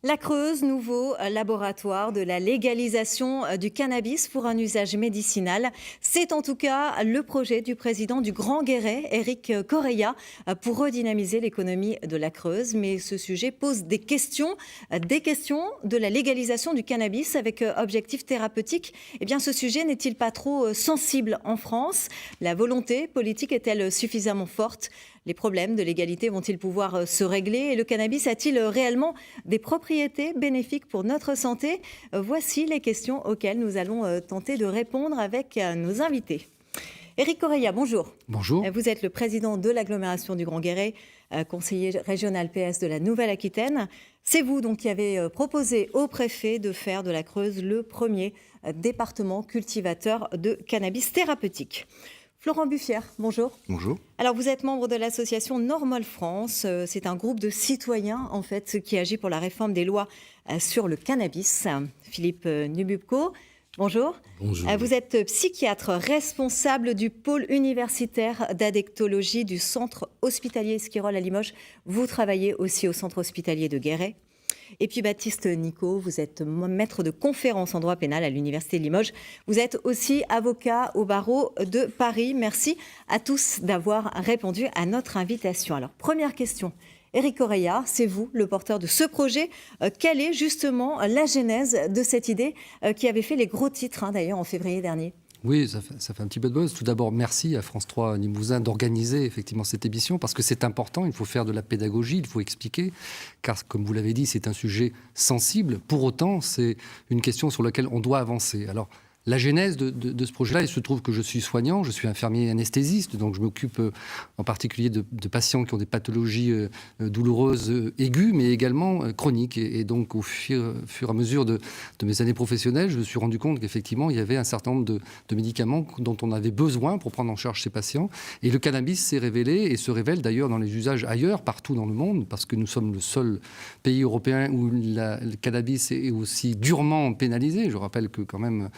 La Creuse, nouveau laboratoire de la légalisation du cannabis pour un usage médicinal. C'est en tout cas le projet du président du Grand Guéret, Éric Correia, pour redynamiser l'économie de la Creuse. Mais ce sujet pose des questions de la légalisation du cannabis avec objectif thérapeutique. Eh bien, ce sujet n'est-il pas trop sensible en France? La volonté politique est-elle suffisamment forte? Les problèmes de l'égalité vont-ils pouvoir se régler? Et le cannabis a-t-il réellement des propriétés bénéfiques pour notre santé? Voici les questions auxquelles nous allons tenter de répondre avec nos invités. Éric Correia, bonjour. Bonjour. Vous êtes le président de l'agglomération du Grand Guéret, conseiller régional PS de la Nouvelle-Aquitaine. C'est vous donc qui avez proposé au préfet de faire de la Creuse le premier département cultivateur de cannabis thérapeutique. Florent Buffière, bonjour. Bonjour. Alors vous êtes membre de l'association Normol France. C'est un groupe de citoyens en fait qui agit pour la réforme des lois sur le cannabis. Philippe Nububko, bonjour. Bonjour. Vous êtes psychiatre responsable du pôle universitaire d'addictologie du centre hospitalier Esquirol à Limoges. Vous travaillez aussi au centre hospitalier de Guéret. Et puis Baptiste Nicot, vous êtes maître de conférence en droit pénal à l'Université de Limoges. Vous êtes aussi avocat au barreau de Paris. Merci à tous d'avoir répondu à notre invitation. Alors, première question. Éric Correia, c'est vous le porteur de ce projet. Quelle est justement la genèse de cette idée qui avait fait les gros titres d'ailleurs en février dernier ? Oui, ça fait un petit peu de buzz. Tout d'abord, merci à France 3 Limousin d'organiser effectivement cette émission parce que c'est important, il faut faire de la pédagogie, il faut expliquer, car comme vous l'avez dit, c'est un sujet sensible. Pour autant, c'est une question sur laquelle on doit avancer. Alors, la genèse de ce projet-là, il se trouve que je suis soignant, je suis infirmier anesthésiste, donc je m'occupe en particulier de patients qui ont des pathologies douloureuses aiguës, mais également chroniques. Et donc, au fur et à mesure de mes années professionnelles, je me suis rendu compte qu'effectivement, il y avait un certain nombre de médicaments dont on avait besoin pour prendre en charge ces patients. Et le cannabis s'est révélé, et se révèle d'ailleurs dans les usages ailleurs, partout dans le monde, parce que nous sommes le seul pays européen où le cannabis est aussi durement pénalisé. Je rappelle que quand même...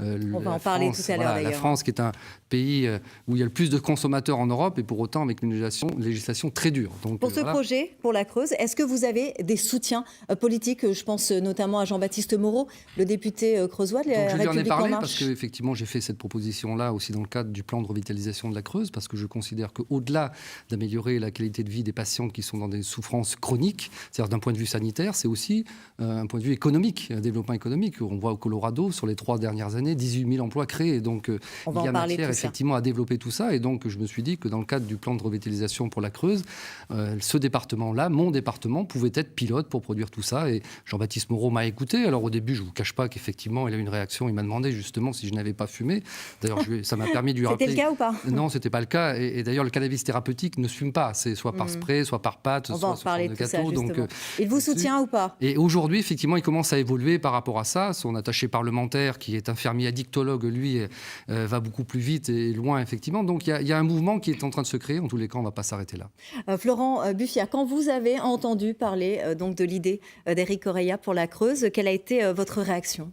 On va en parler tout à l'heure d'ailleurs. La France qui est un pays où il y a le plus de consommateurs en Europe et pour autant avec une législation très dure. Donc, pour ce projet, pour la Creuse, est-ce que vous avez des soutiens politiques? Je pense notamment à Jean-Baptiste Moreau, le député creusois de la République en marche. Je lui en ai parlé parce qu'effectivement j'ai fait cette proposition-là aussi dans le cadre du plan de revitalisation de la Creuse parce que je considère qu'au-delà d'améliorer la qualité de vie des patients qui sont dans des souffrances chroniques, c'est-à-dire d'un point de vue sanitaire, c'est aussi un point de vue économique, un développement économique. On voit au Colorado, sur les 3 dernières années, 18 000 emplois créés. Donc, il y a matière effectivement à développer tout ça. Et donc, je me suis dit que dans le cadre du plan de revitalisation pour la Creuse, ce département-là, mon département, pouvait être pilote pour produire tout ça. Et Jean-Baptiste Moreau m'a écouté. Alors, au début, je ne vous cache pas qu'effectivement, il a eu une réaction. Il m'a demandé justement si je n'avais pas fumé. D'ailleurs, ça m'a permis de lui rappeler... C'était le cas ou pas? Non, ce n'était pas le cas. Et d'ailleurs, le cannabis thérapeutique ne se fume pas. C'est soit par spray, soit par pâte, soit sous forme de gâteau. Donc, il vous soutient ou pas? Et aujourd'hui, effectivement, il commence à évoluer par rapport à ça. Son attaché parlementaire, qui est infirmier addictologue, lui, va beaucoup plus vite et loin, effectivement. Donc, il y a un mouvement qui est en train de se créer. En tous les cas, on ne va pas s'arrêter là. Florent Buffière, quand vous avez entendu parler donc de l'idée d'Éric Correia pour la Creuse, quelle a été votre réaction ?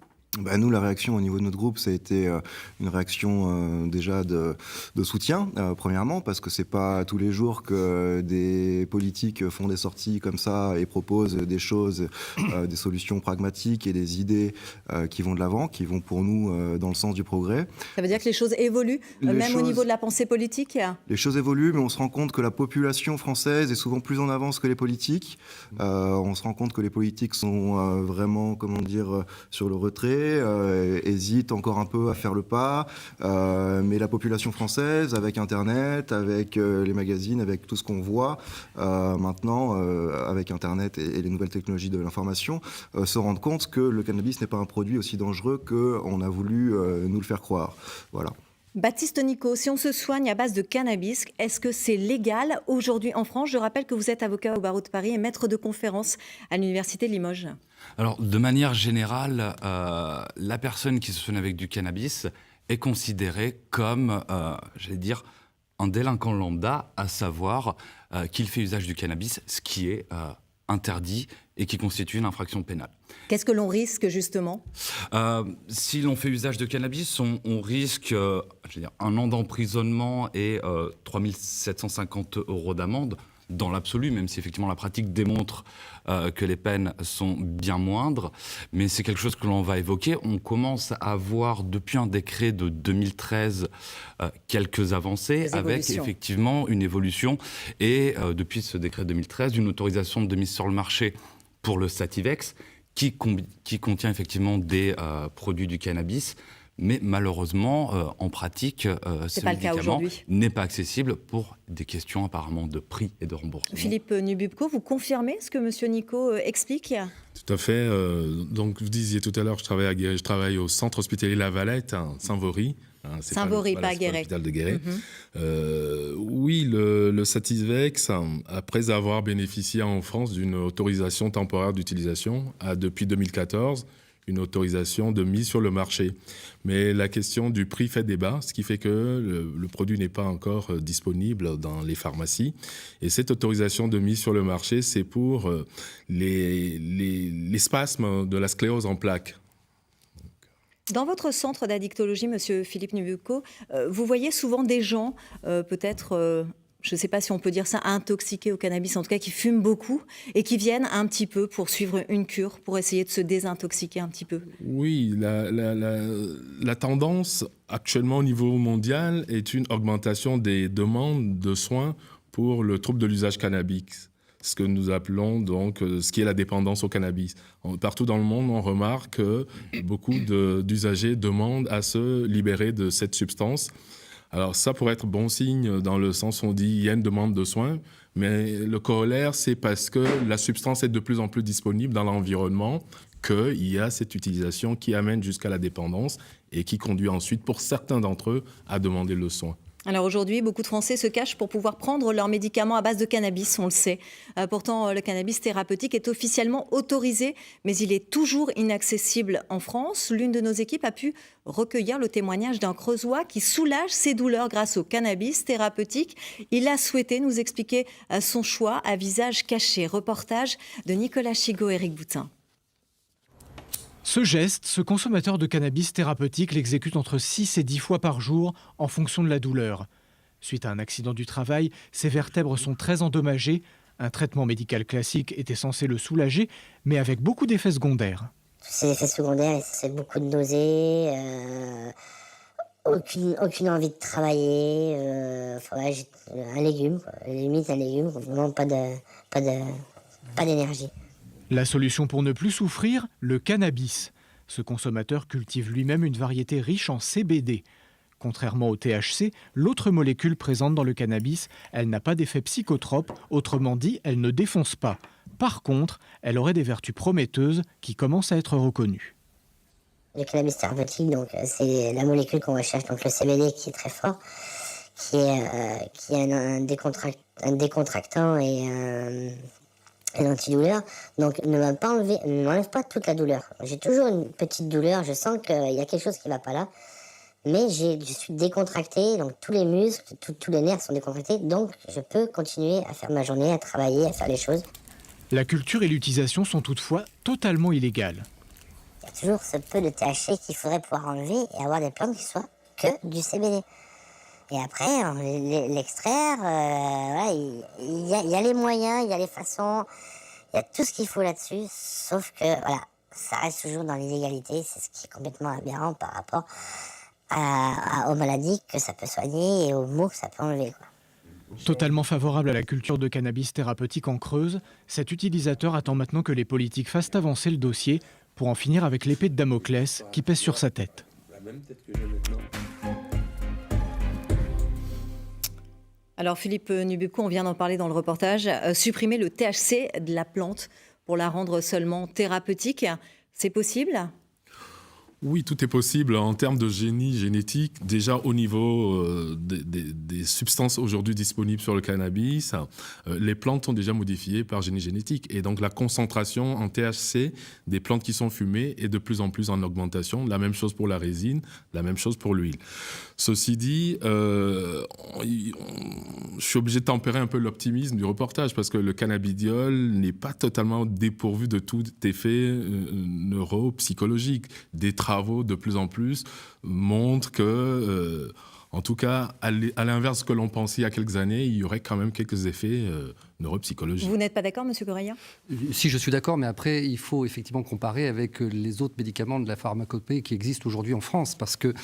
Nous, la réaction au niveau de notre groupe, ça a été une réaction déjà de soutien, premièrement, parce que c'est pas tous les jours que des politiques font des sorties comme ça et proposent des choses, des solutions pragmatiques et des idées qui vont de l'avant, qui vont pour nous dans le sens du progrès. Ça veut dire que les choses évoluent, au niveau de la pensée politique? Les choses évoluent, mais on se rend compte que la population française est souvent plus en avance que les politiques. On se rend compte que les politiques sont vraiment, sur le retrait. Hésite encore un peu à faire le pas, mais la population française, avec Internet, avec les magazines, avec tout ce qu'on voit maintenant, avec Internet et les nouvelles technologies de l'information, se rendent compte que le cannabis n'est pas un produit aussi dangereux qu'on a voulu nous le faire croire. Voilà. Baptiste Nicot, si on se soigne à base de cannabis, est-ce que c'est légal aujourd'hui en France? Je rappelle que vous êtes avocat au barreau de Paris et maître de conférence à l'Université de Limoges. Alors, de manière générale, la personne qui se soigne avec du cannabis est considérée comme, un délinquant lambda, à savoir qu'il fait usage du cannabis, ce qui est interdit et qui constitue une infraction pénale. Qu'est-ce que l'on risque justement ? Si l'on fait usage de cannabis, on risque 1 an d'emprisonnement et 3 750 € d'amende. dans l'absolu, même si effectivement la pratique démontre que les peines sont bien moindres. Mais c'est quelque chose que l'on va évoquer. On commence à voir depuis un décret de 2013 quelques avancées, avec effectivement une évolution. Et depuis ce décret de 2013, une autorisation de mise sur le marché pour le Sativex, qui contient effectivement des produits du cannabis. Mais malheureusement, en pratique, ce médicament n'est pas accessible pour des questions apparemment de prix et de remboursement. Philippe Nububko, vous confirmez ce que M. Nicot explique ? Tout à fait. Donc, vous disiez tout à l'heure, je travaille au centre hospitalier La Valette, à Saint-Vaury. Saint-Vaury, pas Guéret. L'hôpital de Guéret. Oui, le Sativex, après avoir bénéficié en France d'une autorisation temporaire d'utilisation, a depuis 2014 une autorisation de mise sur le marché. Mais la question du prix fait débat, ce qui fait que le produit n'est pas encore disponible dans les pharmacies. Et cette autorisation de mise sur le marché, c'est pour les spasmes de la sclérose en plaques. Dans votre centre d'addictologie, Monsieur Philippe Nububko, vous voyez souvent des gens, peut-être, je ne sais pas si on peut dire ça, intoxiqués au cannabis, en tout cas qui fument beaucoup et qui viennent un petit peu pour suivre une cure, pour essayer de se désintoxiquer un petit peu. Oui, la tendance actuellement au niveau mondial est une augmentation des demandes de soins pour le trouble de l'usage cannabique. Ce que nous appelons donc ce qui est la dépendance au cannabis. Partout dans le monde, on remarque que beaucoup d'usagers demandent à se libérer de cette substance. Alors ça pourrait être bon signe dans le sens où on dit il y a une demande de soins, mais le corollaire, c'est parce que la substance est de plus en plus disponible dans l'environnement qu'il y a cette utilisation qui amène jusqu'à la dépendance et qui conduit ensuite, pour certains d'entre eux, à demander le soin. Alors aujourd'hui, beaucoup de Français se cachent pour pouvoir prendre leurs médicaments à base de cannabis, on le sait. Pourtant, le cannabis thérapeutique est officiellement autorisé, mais il est toujours inaccessible en France. L'une de nos équipes a pu recueillir le témoignage d'un Creusois qui soulage ses douleurs grâce au cannabis thérapeutique. Il a souhaité nous expliquer son choix à visage caché. Reportage de Nicolas Chigot et Éric Boutin. Ce geste, ce consommateur de cannabis thérapeutique l'exécute entre 6 et 10 fois par jour en fonction de la douleur. Suite à un accident du travail, ses vertèbres sont très endommagées. Un traitement médical classique était censé le soulager, mais avec beaucoup d'effets secondaires. Ces effets secondaires, c'est beaucoup de nausées, aucune envie de travailler, un légume, limite un légume, vraiment pas d'énergie. La solution pour ne plus souffrir, le cannabis. Ce consommateur cultive lui-même une variété riche en CBD. Contrairement au THC, l'autre molécule présente dans le cannabis, elle n'a pas d'effet psychotrope, autrement dit, elle ne défonce pas. Par contre, elle aurait des vertus prometteuses qui commencent à être reconnues. Le cannabis thérapeutique, donc, c'est la molécule qu'on recherche, donc le CBD qui est très fort, qui est un décontractant et un antidouleur, donc ne m'enlève pas toute la douleur. J'ai toujours une petite douleur, je sens qu'il y a quelque chose qui ne va pas là, mais je suis décontracté, donc tous les muscles, tous les nerfs sont décontractés, donc je peux continuer à faire ma journée, à travailler, à faire les choses. La culture et l'utilisation sont toutefois totalement illégales. Il y a toujours ce peu de THC qu'il faudrait pouvoir enlever et avoir des plantes qui soient que du CBD. Et après, l'extraire, il y a les moyens, il y a les façons, il y a tout ce qu'il faut là-dessus, sauf que voilà, ça reste toujours dans l'illégalité, c'est ce qui est complètement aberrant par rapport aux maladies que ça peut soigner et aux maux que ça peut enlever, quoi. Totalement favorable à la culture de cannabis thérapeutique en Creuse, cet utilisateur attend maintenant que les politiques fassent avancer le dossier pour en finir avec l'épée de Damoclès qui pèse sur sa tête. Alors Philippe Nububko, on vient d'en parler dans le reportage, supprimer le THC de la plante pour la rendre seulement thérapeutique, c'est possible ? Oui, tout est possible en termes de génie génétique. Déjà au niveau des substances aujourd'hui disponibles sur le cannabis, les plantes sont déjà modifiées par génie génétique. Et donc la concentration en THC des plantes qui sont fumées est de plus en plus en augmentation. La même chose pour la résine, la même chose pour l'huile. Ceci dit, je suis obligé de tempérer un peu l'optimisme du reportage parce que le cannabidiol n'est pas totalement dépourvu de tout effet neuropsychologique. Des travaux de plus en plus montrent que En tout cas, à l'inverse de ce que l'on pensait il y a quelques années, il y aurait quand même quelques effets neuropsychologiques. Vous n'êtes pas d'accord, Monsieur Correia? Si, je suis d'accord, mais après, il faut effectivement comparer avec les autres médicaments de la pharmacopée qui existent aujourd'hui en France. Parce que,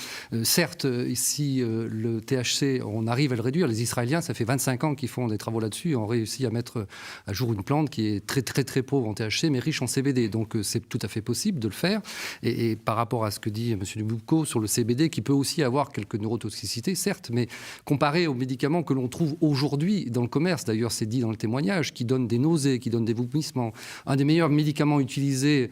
certes, ici, le THC, on arrive à le réduire. Les Israéliens, ça fait 25 ans qu'ils font des travaux là-dessus, ont réussi à mettre à jour une plante qui est très, très, très pauvre en THC, mais riche en CBD. Donc, c'est tout à fait possible de le faire. Et par rapport à ce que dit M. Dubouco sur le CBD, qui peut aussi avoir quelques neurotoxicités, certes, mais comparé aux médicaments que l'on trouve aujourd'hui dans le commerce, d'ailleurs c'est dit dans le témoignage, qui donnent des nausées, qui donnent des vomissements. Un des meilleurs médicaments utilisés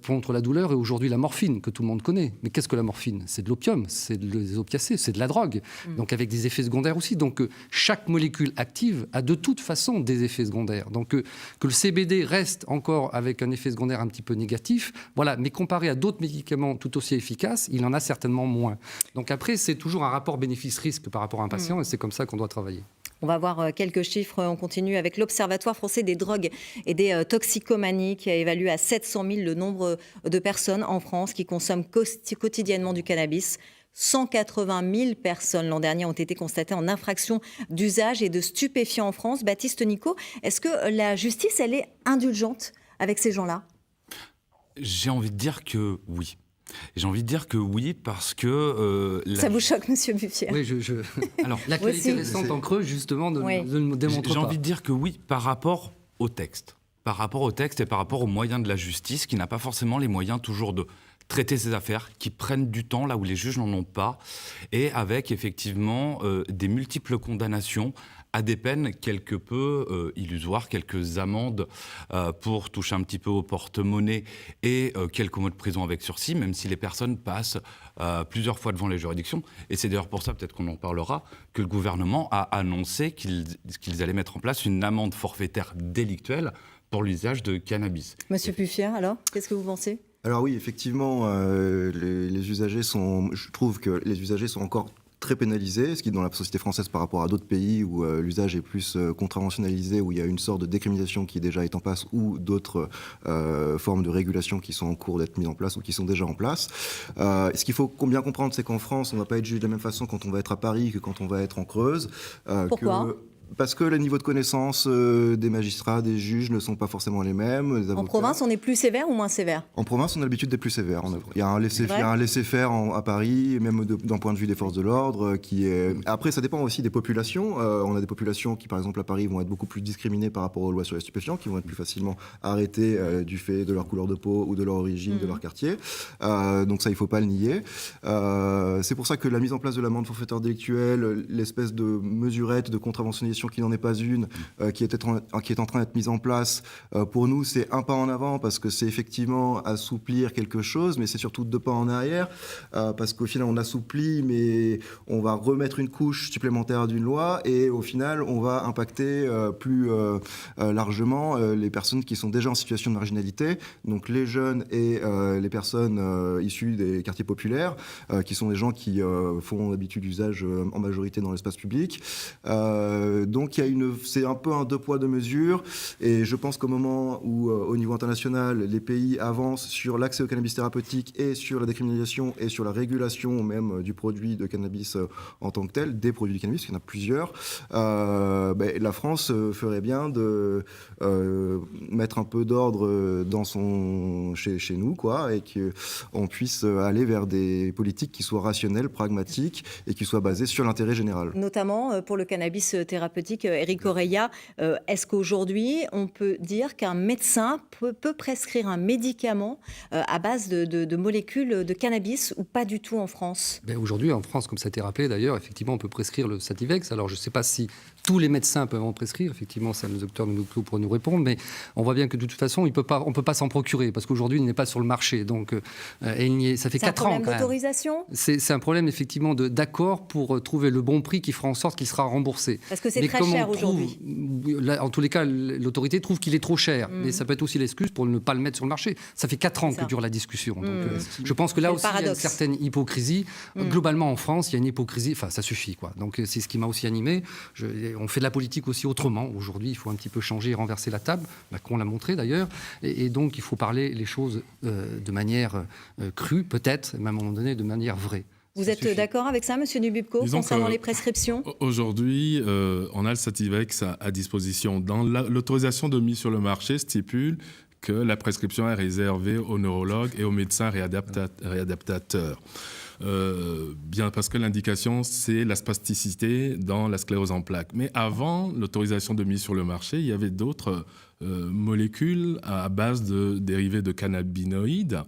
contre la douleur est aujourd'hui la morphine, que tout le monde connaît. Mais qu'est-ce que la morphine? C'est de l'opium, c'est des opiacés, c'est de la drogue, donc avec des effets secondaires aussi. Donc chaque molécule active a de toute façon des effets secondaires. Donc que le CBD reste encore avec un effet secondaire un petit peu négatif, voilà, mais comparé à d'autres médicaments tout aussi efficaces, il en a certainement moins. Donc après, c'est toujours un rapport bénéfice-risque par rapport à un patient, et c'est comme ça qu'on doit travailler. On va voir quelques chiffres. On continue avec l'Observatoire français des drogues et des toxicomanies qui a évalué à 700 000 le nombre de personnes en France qui consomment quotidiennement du cannabis. 180 000 personnes l'an dernier ont été constatées en infraction d'usage et de stupéfiants en France. Baptiste Nicot, est-ce que la justice, elle est indulgente avec ces gens-là? J'ai envie de dire que oui. J'ai envie de dire que oui, parce que... Ça vous choque, Monsieur Buffière? Oui, Alors, l'actualité récente en creux, justement, ne me démontre pas. J'ai envie de dire que oui, par rapport au texte. Par rapport au texte et par rapport aux moyens de la justice, qui n'a pas forcément les moyens toujours de traiter ces affaires, qui prennent du temps là où les juges n'en ont pas, et avec effectivement des multiples condamnations à des peines quelque peu illusoires, quelques amendes pour toucher un petit peu au porte-monnaie et quelques mois de prison avec sursis, même si les personnes passent plusieurs fois devant les juridictions. Et c'est d'ailleurs pour ça, peut-être qu'on en parlera, que le gouvernement a annoncé qu'ils allaient mettre en place une amende forfaitaire délictuelle pour l'usage de cannabis. Monsieur Buffière, alors, qu'est-ce que vous pensez? Alors oui, effectivement, les usagers je trouve que les usagers sont encore très pénalisé, ce qui est dans la société française par rapport à d'autres pays où l'usage est plus contraventionnalisé, où il y a une sorte de décriminalisation qui déjà est en place, ou d'autres formes de régulation qui sont en cours d'être mises en place ou qui sont déjà en place. Ce qu'il faut bien comprendre, c'est qu'en France, on ne va pas être jugé de la même façon quand on va être à Paris que quand on va être en Creuse. Pourquoi ? Parce que les niveaux de connaissance des magistrats, des juges ne sont pas forcément les mêmes. Les avocats. En province, on est plus sévère ou moins sévère? En province, on a l'habitude d'être plus sévère. Il y a un laisser-faire à Paris, même d'un point de vue des forces de l'ordre, qui est... Après, ça dépend aussi des populations. On a des populations qui, par exemple, à Paris, vont être beaucoup plus discriminées par rapport aux lois sur les stupéfiants, qui vont être plus facilement arrêtées du fait de leur couleur de peau ou de leur origine, de leur quartier. Donc ça, il ne faut pas le nier. C'est pour ça que la mise en place de l'amende forfaitaire délictuelle, l'espèce de mesurette de contraventionnalisation qui n'en est pas une, qui est en train d'être mise en place, pour nous, c'est un pas en avant parce que c'est effectivement assouplir quelque chose, mais c'est surtout deux pas en arrière parce qu'au final, on assouplit, mais on va remettre une couche supplémentaire d'une loi et au final, on va impacter plus largement les personnes qui sont déjà en situation de marginalité, donc les jeunes et les personnes issues des quartiers populaires, qui sont des gens qui font d'habitude usage en majorité dans l'espace public. Donc c'est un peu un deux poids deux mesures et je pense qu'au moment où au niveau international les pays avancent sur l'accès au cannabis thérapeutique et sur la décriminalisation et sur la régulation même du produit de cannabis en tant que tel, des produits de cannabis, il y en a plusieurs, la France ferait bien de mettre un peu d'ordre chez nous quoi, et qu'on puisse aller vers des politiques qui soient rationnelles, pragmatiques et qui soient basées sur l'intérêt général. Notamment pour le cannabis thérapeutique, Éric Correia, est-ce qu'aujourd'hui on peut dire qu'un médecin peut prescrire un médicament à base de molécules de cannabis ou pas du tout en France? Aujourd'hui en France, comme ça a été rappelé d'ailleurs, effectivement on peut prescrire le Sativex. Alors je ne sais pas si tous les médecins peuvent en prescrire, effectivement c'est le docteur Dubouco pour nous répondre, mais on voit bien que de toute façon on ne peut pas s'en procurer parce qu'aujourd'hui il n'est pas sur le marché. Donc ça fait 4 ans. C'est un problème d'autorisation? C'est un problème effectivement d'accord pour trouver le bon prix qui fera en sorte qu'il sera remboursé. Parce que c'est très cher aujourd'hui. En tous les cas, l'autorité trouve qu'il est trop cher. Mais ça peut être aussi l'excuse pour ne pas le mettre sur le marché. Ça fait 4 ans que dure la discussion. Donc, je pense que là aussi, il y a une certaine hypocrisie. Globalement, en France, il y a une hypocrisie. Enfin, ça suffit, quoi. Donc, c'est ce qui m'a aussi animé. On fait de la politique aussi autrement. Aujourd'hui, il faut un petit peu changer et renverser la table. Macron l'a montré, d'ailleurs. Et donc, il faut parler les choses de manière crue, peut-être, mais à un moment donné, de manière vraie. Vous Ça êtes suffit. d'accord avec ça, Monsieur Dububko, Disons concernant que- les prescriptions? Aujourd'hui, on a le Sativex à disposition. Dans l'autorisation de mise sur le marché stipule que la prescription est réservée aux neurologues et aux médecins réadaptateurs. Bien parce que l'indication, c'est la spasticité dans la sclérose en plaques. Mais avant l'autorisation de mise sur le marché, il y avait d'autres molécules à base de dérivés de cannabinoïdes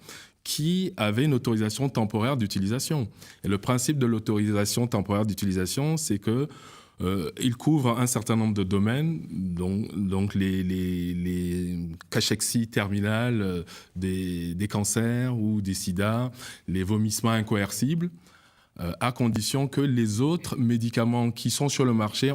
qui avaient une autorisation temporaire d'utilisation. Et le principe de l'autorisation temporaire d'utilisation, c'est que il couvre un certain nombre de domaines, donc les cachexies terminales des cancers ou des sida, les vomissements incoercibles, à condition que les autres médicaments qui sont sur le marché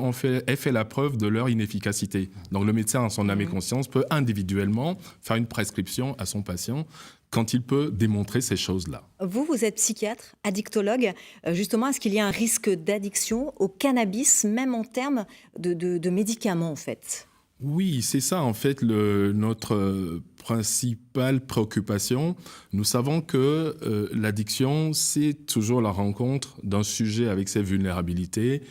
aient fait la preuve de leur inefficacité. Donc le médecin, en son âme et conscience, peut individuellement faire une prescription à son patient quand il peut démontrer ces choses-là. Vous êtes psychiatre, addictologue. Justement, est-ce qu'il y a un risque d'addiction au cannabis, même en termes de médicaments, en fait? Oui, c'est ça en fait notre principale préoccupation. Nous savons que l'addiction, c'est toujours la rencontre d'un sujet avec ses vulnérabilités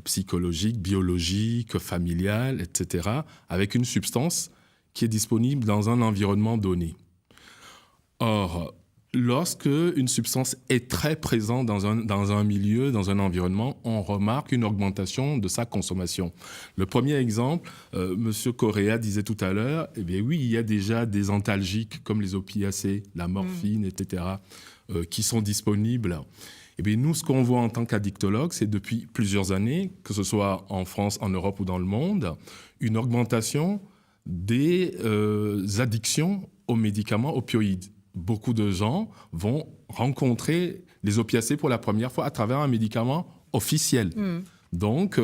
psychologiques, biologiques, familiales, etc., avec une substance qui est disponible dans un environnement donné. Or, lorsque une substance est très présente dans un milieu, dans un environnement, on remarque une augmentation de sa consommation. Le premier exemple, M. Correa disait tout à l'heure, eh bien oui, il y a déjà des antalgiques comme les opiacés, la morphine, etc., qui sont disponibles. Eh bien, nous, ce qu'on voit en tant qu'addictologue, c'est depuis plusieurs années, que ce soit en France, en Europe ou dans le monde, une augmentation des addictions aux médicaments opioïdes. Beaucoup de gens vont rencontrer les opiacés pour la première fois à travers un médicament officiel. Donc,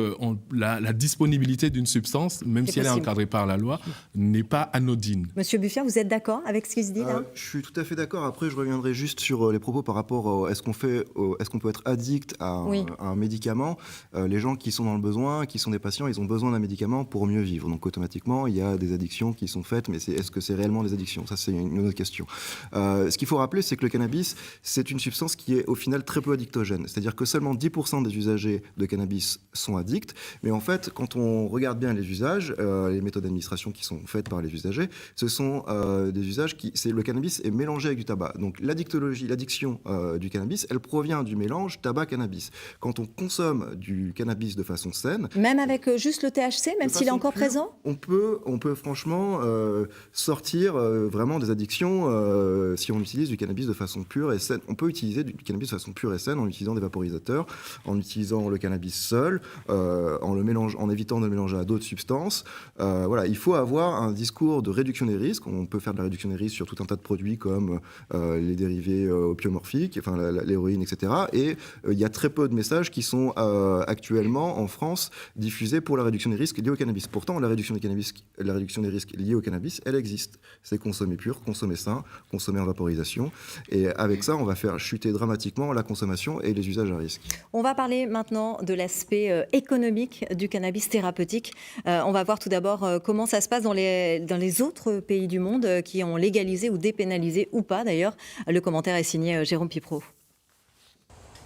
la disponibilité d'une substance, même si elle est encadrée par la loi, n'est pas anodine. Monsieur Buffian, vous êtes d'accord avec ce qui se dit là? Je suis tout à fait d'accord. Après, je reviendrai juste sur les propos par rapport à est-ce qu'on peut être addict à un médicament. Les gens qui sont dans le besoin, qui sont des patients, ils ont besoin d'un médicament pour mieux vivre. Donc, automatiquement, il y a des addictions qui sont faites, mais est-ce que c'est réellement des addictions? Ça, c'est une autre question. Ce qu'il faut rappeler, c'est que le cannabis, c'est une substance qui est au final très peu addictogène. C'est-à-dire que seulement 10% des usagers de cannabis sont addicts, mais en fait, quand on regarde bien les usages, les méthodes d'administration qui sont faites par les usagers, ce sont des usages le cannabis est mélangé avec du tabac. Donc l'addiction du cannabis, elle provient du mélange tabac-cannabis. Quand on consomme du cannabis de façon saine, Même avec juste le THC, même s'il est encore présent? on peut franchement sortir vraiment des addictions si on utilise du cannabis de façon pure et saine. On peut utiliser du cannabis de façon pure et saine en utilisant des vaporisateurs, en utilisant le cannabis seul, en évitant de le mélanger à d'autres substances. Voilà, il faut avoir un discours de réduction des risques. On peut faire de la réduction des risques sur tout un tas de produits comme les dérivés opiomorphiques, enfin l'héroïne, etc. Et il y a très peu de messages qui sont actuellement en France diffusés pour la réduction des risques liés au cannabis. Pourtant, la réduction des risques liés au cannabis, elle existe. C'est consommer pur, consommer sain, consommer en vaporisation. Et avec ça, on va faire chuter dramatiquement la consommation et les usages à risque. On va parler maintenant de l'aspect économique du cannabis thérapeutique. On va voir tout d'abord comment ça se passe dans les autres pays du monde qui ont légalisé ou dépénalisé ou pas d'ailleurs. Le commentaire est signé Jérôme Pipreau.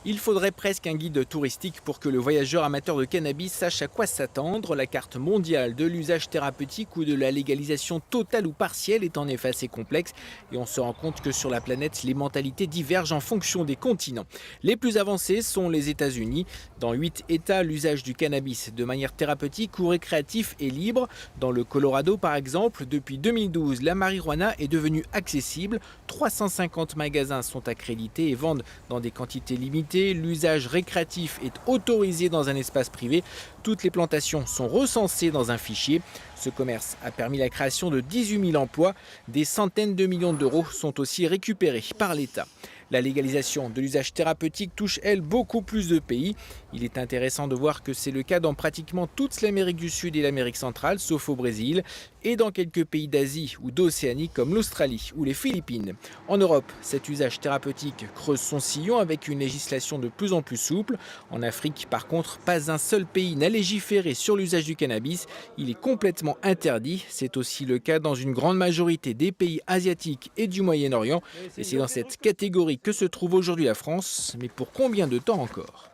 Il faudrait presque un guide touristique pour que le voyageur amateur de cannabis sache à quoi s'attendre. La carte mondiale de l'usage thérapeutique ou de la légalisation totale ou partielle est en effet assez complexe et on se rend compte que sur la planète, les mentalités divergent en fonction des continents. Les plus avancés sont les États-Unis. Dans 8 États, l'usage du cannabis de manière thérapeutique ou récréatif est libre. Dans le Colorado par exemple, depuis 2012, la marijuana est devenue accessible. 350 magasins sont accrédités et vendent dans des quantités limitées. L'usage récréatif est autorisé dans un espace privé. Toutes les plantations sont recensées dans un fichier. Ce commerce a permis la création de 18 000 emplois. Des centaines de millions d'euros sont aussi récupérés par l'État. La légalisation de l'usage thérapeutique touche, elle, beaucoup plus de pays. Il est intéressant de voir que c'est le cas dans pratiquement toute l'Amérique du Sud et l'Amérique centrale, sauf au Brésil, et dans quelques pays d'Asie ou d'Océanie comme l'Australie ou les Philippines. En Europe, cet usage thérapeutique creuse son sillon avec une législation de plus en plus souple. En Afrique, par contre, pas un seul pays n'a légiféré sur l'usage du cannabis. Il est complètement interdit. C'est aussi le cas dans une grande majorité des pays asiatiques et du Moyen-Orient. Et c'est dans cette catégorie que se trouve aujourd'hui la France. Mais pour combien de temps encore ?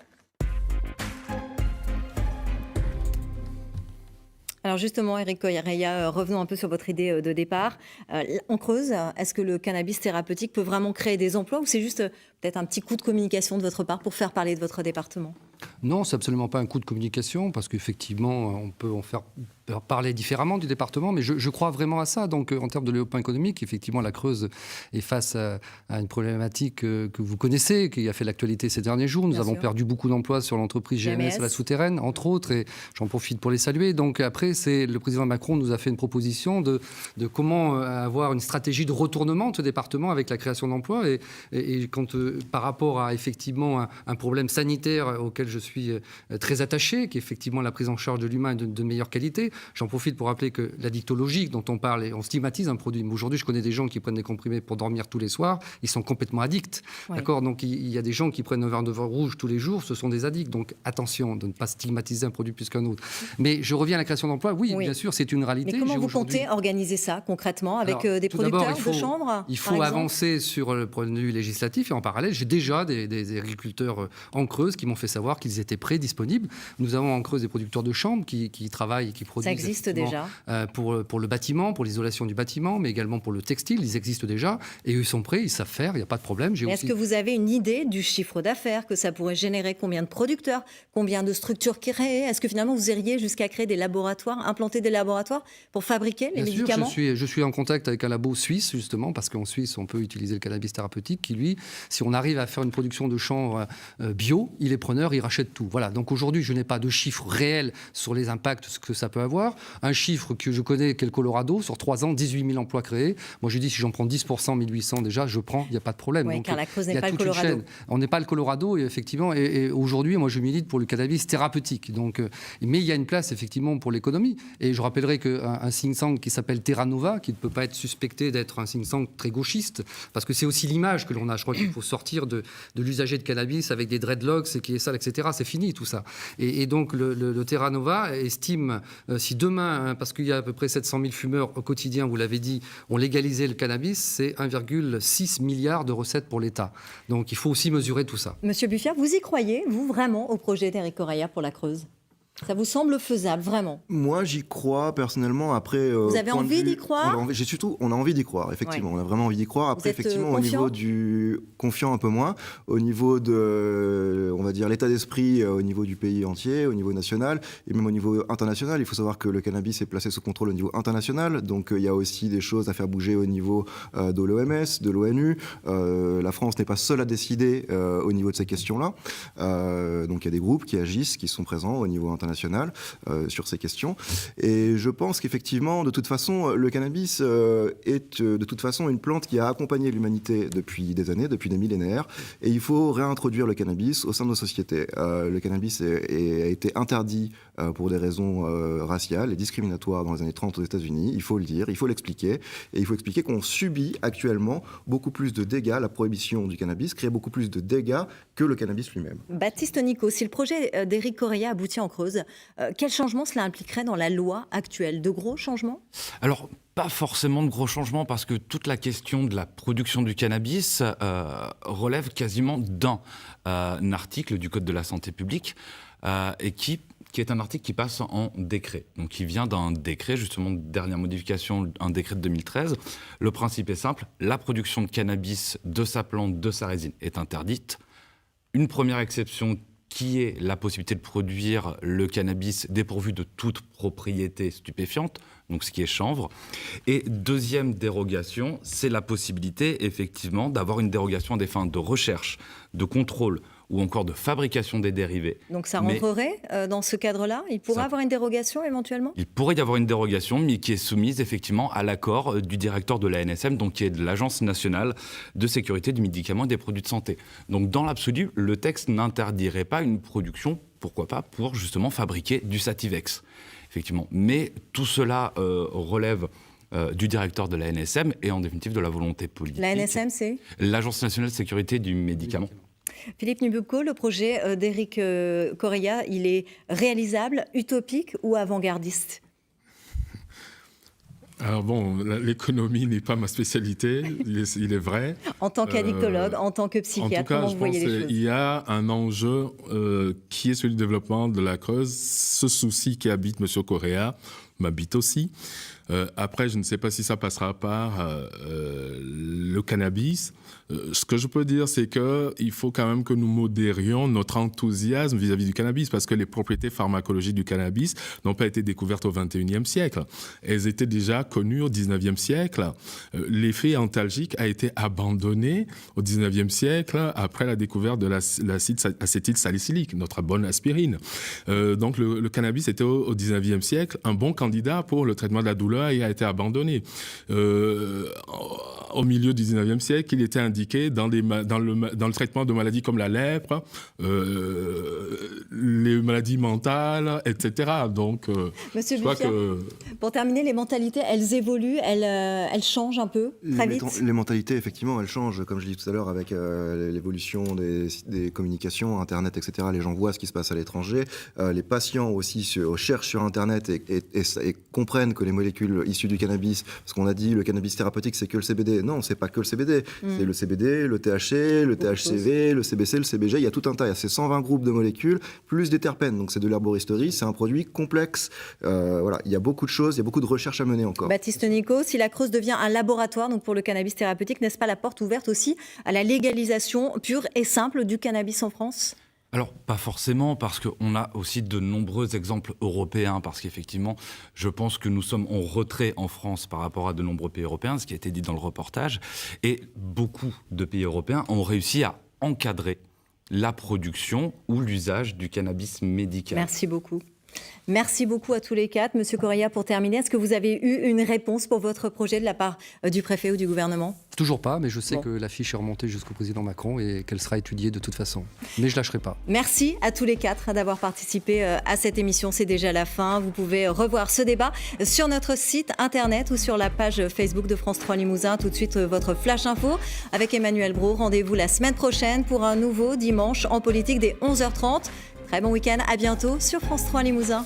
Alors justement, Éric Correia, revenons un peu sur votre idée de départ. En Creuse, est-ce que le cannabis thérapeutique peut vraiment créer des emplois ou c'est juste peut-être un petit coup de communication de votre part pour faire parler de votre département ? Non, c'est absolument pas un coup de communication parce qu'effectivement, on peut en faire parler différemment du département, mais je crois vraiment à ça. Donc, en termes de développement économique, effectivement, la Creuse est face à une problématique que vous connaissez, qui a fait l'actualité ces derniers jours. Nous avons perdu beaucoup d'emplois sur l'entreprise GMS à la Souterraine, entre autres, et j'en profite pour les saluer. Donc, après, le président Macron nous a fait une proposition de comment avoir une stratégie de retournement de ce département avec la création d'emplois. Et quand, par rapport à, effectivement, un problème sanitaire auquel je suis très attaché, qui est effectivement la prise en charge de l'humain de meilleure qualité. J'en profite pour rappeler que l'addictologie dont on parle, et on stigmatise un produit. Mais aujourd'hui, je connais des gens qui prennent des comprimés pour dormir tous les soirs. Ils sont complètement addicts. Ouais. D'accord ? Donc, il y a des gens qui prennent un verre de vin rouge tous les jours. Ce sont des addicts. Donc, attention de ne pas stigmatiser un produit plus qu'un autre. Mais je reviens à la création d'emplois. Oui, bien sûr, c'est une réalité. Mais comment vous comptez organiser ça concrètement avec des producteurs de chanvre ? Il faut avancer sur le point de vue législatif. Et en parallèle, j'ai déjà des agriculteurs en Creuse qui m'ont fait savoir qu'ils étaient prêts, disponibles. Nous avons en Creuse des producteurs de chanvre qui travaillent et qui produisent. Ça existe déjà. Pour le bâtiment, pour l'isolation du bâtiment, mais également pour le textile. Ils existent déjà et eux sont prêts, ils savent faire, il n'y a pas de problème. Est-ce que vous avez une idée du chiffre d'affaires que ça pourrait générer ? Combien de producteurs ? Combien de structures créées ? Est-ce que finalement vous iriez jusqu'à créer des laboratoires, implanter des laboratoires pour fabriquer les médicaments ? Je suis en contact avec un labo suisse, justement, parce qu'en Suisse, on peut utiliser le cannabis thérapeutique qui, lui, si on arrive à faire une production de chanvre bio, il est preneur, il rachète tout. Voilà. Donc aujourd'hui, je n'ai pas de chiffre réel sur les impacts, ce que ça peut avoir. Un chiffre que je connais, qui est le Colorado, sur 3 ans, 18 000 emplois créés. Moi, je dis, si j'en prends 10%, 1800 déjà, je prends, il n'y a pas de problème. Oui, donc, car la Creuse n'est pas le Colorado. On n'est pas le Colorado, et effectivement. Et aujourd'hui, moi, je milite pour le cannabis thérapeutique. Donc, mais il y a une place, effectivement, pour l'économie. Et je rappellerai qu'un think tank qui s'appelle Terra Nova, qui ne peut pas être suspecté d'être un think tank très gauchiste, parce que c'est aussi l'image que l'on a. Je crois qu'il faut sortir de l'usager de cannabis avec des dreadlocks et qui est sale, etc. C'est fini, tout ça. Et donc, le Terra Nova estime, si demain, parce qu'il y a à peu près 700 000 fumeurs au quotidien, vous l'avez dit, ont légalisé le cannabis, c'est 1,6 milliard de recettes pour l'État. Donc il faut aussi mesurer tout ça. Monsieur Buffier, vous y croyez, vous, vraiment, au projet d'Éric Correia pour la Creuse ? Ça vous semble faisable, vraiment ? Moi, j'y crois personnellement. Après, vous avez envie d'y croire ? On a envie d'y croire, effectivement. Ouais. On a vraiment envie d'y croire. Après, effectivement, au niveau du confiant un peu moins, au niveau de, on va dire, l'état d'esprit, au niveau du pays entier, au niveau national et même au niveau international. Il faut savoir que le cannabis est placé sous contrôle au niveau international. Donc, il y a aussi des choses à faire bouger au niveau de l'OMS, de l'ONU. La France n'est pas seule à décider au niveau de ces questions-là. Donc, il y a des groupes qui agissent, qui sont présents au niveau international sur ces questions. Et je pense qu'effectivement, de toute façon, le cannabis est de toute façon une plante qui a accompagné l'humanité depuis des années, depuis des millénaires. Et il faut réintroduire le cannabis au sein de nos sociétés. Le cannabis a été interdit pour des raisons raciales et discriminatoires dans les années 30 aux États-Unis. Il faut le dire, il faut l'expliquer. Et il faut expliquer qu'on subit actuellement beaucoup plus de dégâts. La prohibition du cannabis crée beaucoup plus de dégâts que le cannabis lui-même. Baptiste Nico, si le projet d'Éric Correia aboutit en Creuse, quel changement cela impliquerait dans la loi actuelle ? De gros changements ? Alors, pas forcément de gros changements, parce que toute la question de la production du cannabis relève quasiment d'un article du Code de la santé publique, et qui est un article qui passe en décret. Donc, qui vient d'un décret, justement, dernière modification, un décret de 2013. Le principe est simple, la production de cannabis, de sa plante, de sa résine, est interdite. Une première exception qui est la possibilité de produire le cannabis dépourvu de toute propriété stupéfiante, donc ce qui est chanvre. Et deuxième dérogation, c'est la possibilité, effectivement, d'avoir une dérogation à des fins de recherche, de contrôle ou encore de fabrication des dérivés. Donc ça rentrerait dans ce cadre-là ? Il pourrait avoir une dérogation éventuellement ? Il pourrait y avoir une dérogation, mais qui est soumise effectivement à l'accord du directeur de l'ANSM, donc qui est de l'Agence nationale de sécurité du médicament et des produits de santé. Donc dans l'absolu, le texte n'interdirait pas une production pourquoi pas, pour justement fabriquer du Sativex, effectivement. Mais tout cela relève du directeur de la NSM et en définitive de la volonté politique. La NSM, c'est l'Agence nationale de sécurité du médicament. Philippe Nububko, le projet d'Éric Correia, il est réalisable, utopique ou avant-gardiste? Alors bon, l'économie n'est pas ma spécialité, il est vrai. En tant qu'addictologue, en tant que psychiatre, comment vous voyez les choses? Il y a un enjeu qui est celui du développement de la Creuse. Ce souci qui habite M. Correia m'habite aussi. Après, je ne sais pas si ça passera par le cannabis. Ce que je peux dire, c'est qu'il faut quand même que nous modérions notre enthousiasme vis-à-vis du cannabis, parce que les propriétés pharmacologiques du cannabis n'ont pas été découvertes au XXIe siècle. Elles étaient déjà connues au XIXe siècle. L'effet antalgique a été abandonné au XIXe siècle après la découverte de l'acide acétylsalicylique, notre bonne aspirine. Donc le cannabis était au XIXe siècle un bon candidat pour le traitement de la douleur et a été abandonné. Au milieu du XIXe siècle, il était indiqué dans le traitement de maladies comme la lèpre, les maladies mentales, etc. Donc, Monsieur Buffia, pour terminer, les mentalités, elles évoluent, elles changent un peu, très vite. Les mentalités, effectivement, elles changent. Comme je l'ai dit tout à l'heure, avec l'évolution des communications, Internet, etc., les gens voient ce qui se passe à l'étranger. Les patients aussi cherchent sur Internet et comprennent que les molécules issues du cannabis, parce qu'on a dit le cannabis thérapeutique, c'est que le CBD. Non, c'est pas que le CBD. C'est le CBD, le THC, le THCV, le CBC, le CBG. Il y a tout un tas. Il y a ces 120 groupes de molécules, plus des terpènes. Donc c'est de l'herboristerie. C'est un produit complexe. Voilà. Il y a beaucoup de choses, il y a beaucoup de recherches à mener encore. Baptiste Nicaud, si la Creuse devient un laboratoire donc pour le cannabis thérapeutique, n'est-ce pas la porte ouverte aussi à la légalisation pure et simple du cannabis en France ? Alors, pas forcément, parce qu'on a aussi de nombreux exemples européens, parce qu'effectivement, je pense que nous sommes en retrait en France par rapport à de nombreux pays européens, ce qui a été dit dans le reportage, et beaucoup de pays européens ont réussi à encadrer la production ou l'usage du cannabis médical. Merci beaucoup. Merci beaucoup à tous les quatre. Monsieur Correia, pour terminer, est-ce que vous avez eu une réponse pour votre projet de la part du préfet ou du gouvernement ? Toujours pas, mais je sais que la fiche est remontée jusqu'au président Macron et qu'elle sera étudiée de toute façon. Mais je lâcherai pas. Merci à tous les quatre d'avoir participé à cette émission. C'est déjà la fin. Vous pouvez revoir ce débat sur notre site internet ou sur la page Facebook de France 3 Limousin. Tout de suite, votre Flash Info avec Emmanuel Brault. Rendez-vous la semaine prochaine pour un nouveau Dimanche en politique dès 11h30. Très bon week-end, à bientôt sur France 3 Limousin.